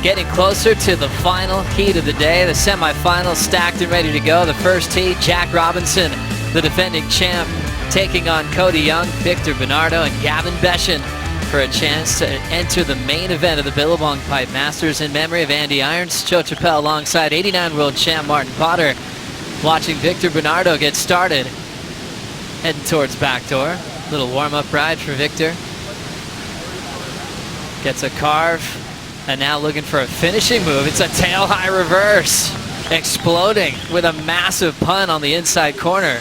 Getting closer to the final heat of the day. The semifinals stacked and ready to go. The first heat, Jack Robinson, the defending champ, taking on Cody Young, Victor Bernardo, and Gavin Beschen for a chance to enter the main event of the Billabong Pipe Masters in memory of Andy Irons. Joe Chappelle alongside 89 world champ Martin Potter, watching Victor Bernardo get started. Heading towards backdoor. Little warm-up ride for Victor. Gets a carve, and now looking for a finishing move. It's a tail-high reverse, exploding with a massive pun on the inside corner.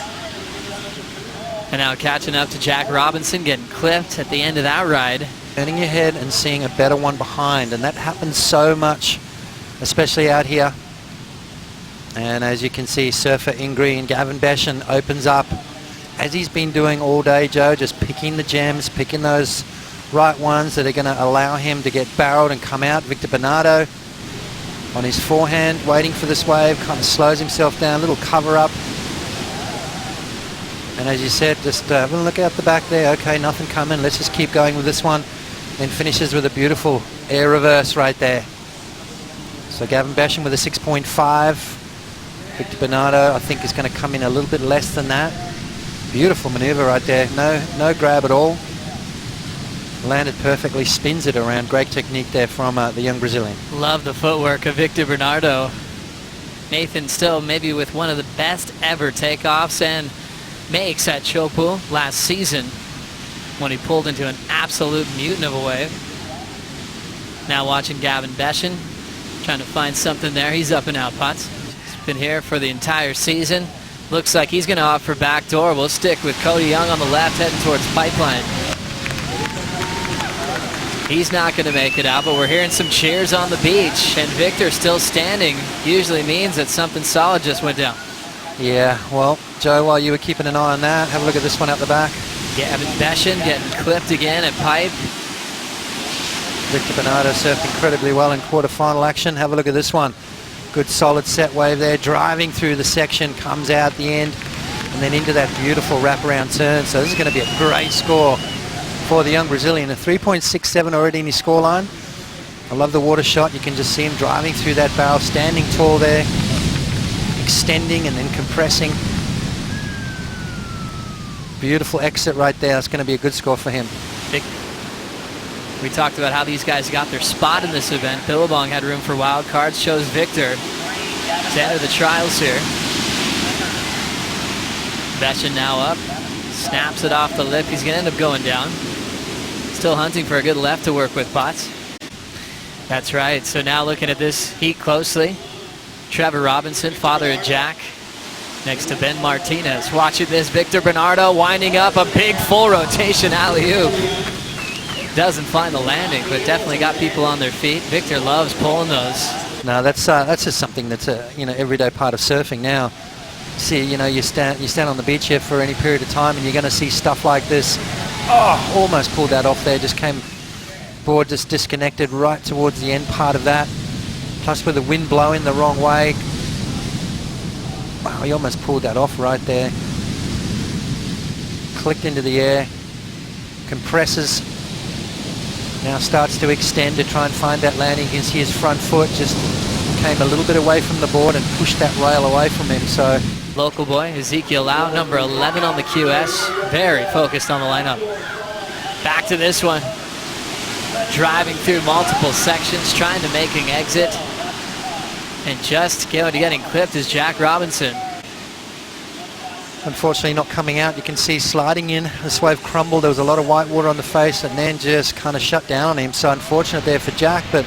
And now catching up to Jack Robinson, getting clipped at the end of that ride. Turning your head and seeing a better one behind, and that happens so much, especially out here. And as you can see, surfer in green, Gavin Beschen opens up, as he's been doing all day, Joe, just picking the gems, picking those right ones that are going to allow him to get barreled and come out. Victor Bernardo on his forehand, waiting for this wave, kind of slows himself down, little cover up. And as you said, just look out the back there. Okay, nothing coming. Let's just keep going with this one. Then finishes with a beautiful air reverse right there. So Gavin Beschen with a 6.5. Victor Bernardo, I think, is going to come in a little bit less than that. Beautiful maneuver right there. No grab at all. Landed perfectly, spins it around. Great technique there from the young Brazilian. Love the footwork of Victor Bernardo. Nathan still maybe with one of the best ever takeoffs and makes at Chopu last season when he pulled into an absolute mutant of a wave. Now watching Gavin Beschen, trying to find something there. He's up and out putts. He's been here for the entire season. Looks like he's going to opt for backdoor. We'll stick with Cody Young on the left, heading towards Pipeline. He's not going to make it out, but we're hearing some cheers on the beach, and Victor still standing. Usually means that something solid just went down. Yeah, well, Joe, while you were keeping an eye on that, have a look at this one out the back. Gavin Beschen getting clipped again at Pipe. Victor Bernardo surfed incredibly well in quarterfinal action. Have a look at this one. Good solid set wave there, driving through the section, comes out the end, and then into that beautiful wraparound turn. So this is going to be a great score for the young Brazilian. A 3.67 already in his scoreline. I love the water shot. You can just see him driving through that barrel, standing tall there, extending and then compressing. Beautiful exit right there. That's going to be a good score for him. We talked about how these guys got their spot in this event. Billabong had room for wild cards. Chose Victor to enter the trials here. Beschen now up. Snaps it off the lip. He's going to end up going down. Still hunting for a good left to work with Potts. That's right. So now looking at this heat closely. Trevor Robinson, father of Jack, next to Ben Martinez. Watching this, Victor Bernardo winding up a big full rotation alley-oop. Doesn't find the landing, but definitely got people on their feet. Victor loves pulling those. No, that's just something that's a everyday part of surfing now. See, you stand on the beach here for any period of time, and you're going to see stuff like this. Oh, almost pulled that off there. Just came board, just disconnected right towards the end part of that. Plus with the wind blowing the wrong way. Wow, he almost pulled that off right there. Clicked into the air. Compresses. Now starts to extend to try and find that landing. You can see his front foot just came a little bit away from the board and pushed that rail away from him. So local boy Ezekiel Lau, number 11 on the QS, very focused on the lineup. Back to this one, driving through multiple sections, trying to make an exit, and just getting clipped is Jack Robinson. Unfortunately not coming out. You can see sliding in. This wave crumbled. There was a lot of white water on the face and then just kind of shut down on him. So unfortunate there for Jack. But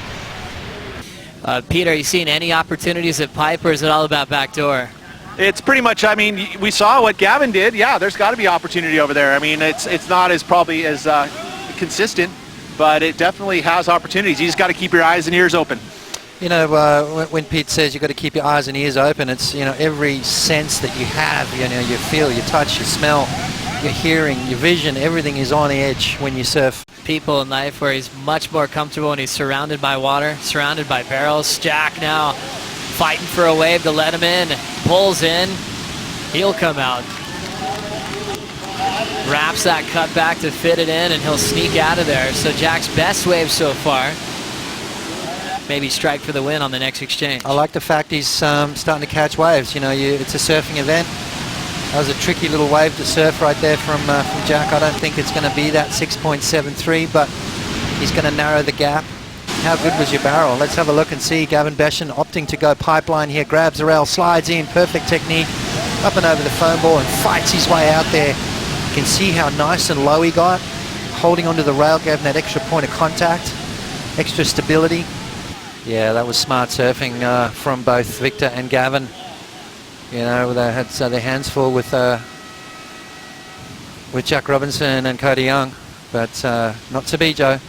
Peter, are you seeing any opportunities at Pipe, or is it all about backdoor? It's pretty much, I mean, we saw what Gavin did. Yeah, there's got to be opportunity over there. I mean, it's not as probably as consistent, but it definitely has opportunities. You just got to keep your eyes and ears open. When Pete says you've got to keep your eyes and ears open, it's, every sense that you have, you feel, you touch, you smell, your hearing, your vision, everything is on edge when you surf. People in life where he's much more comfortable when he's surrounded by water, surrounded by barrels. Jack now fighting for a wave to let him in, pulls in, he'll come out. Wraps that cut back to fit it in, and he'll sneak out of there. So Jack's best wave so far. maybe strike for the win on the next exchange. I like the fact he's starting to catch waves. You know, it's a surfing event. That was a tricky little wave to surf right there from Jack. I don't think it's going to be that 6.73, but he's going to narrow the gap. How good was your barrel? Let's have a look and see. Gavin Beschen opting to go pipeline here. Grabs the rail, slides in, perfect technique. Up and over the foam ball and fights his way out there. You can see how nice and low he got. Holding onto the rail gave him that extra point of contact, extra stability. Yeah, that was smart surfing from both Victor and Gavin. You know, they had their hands full with Jack Robinson and Cody Young, but not to be, Joe.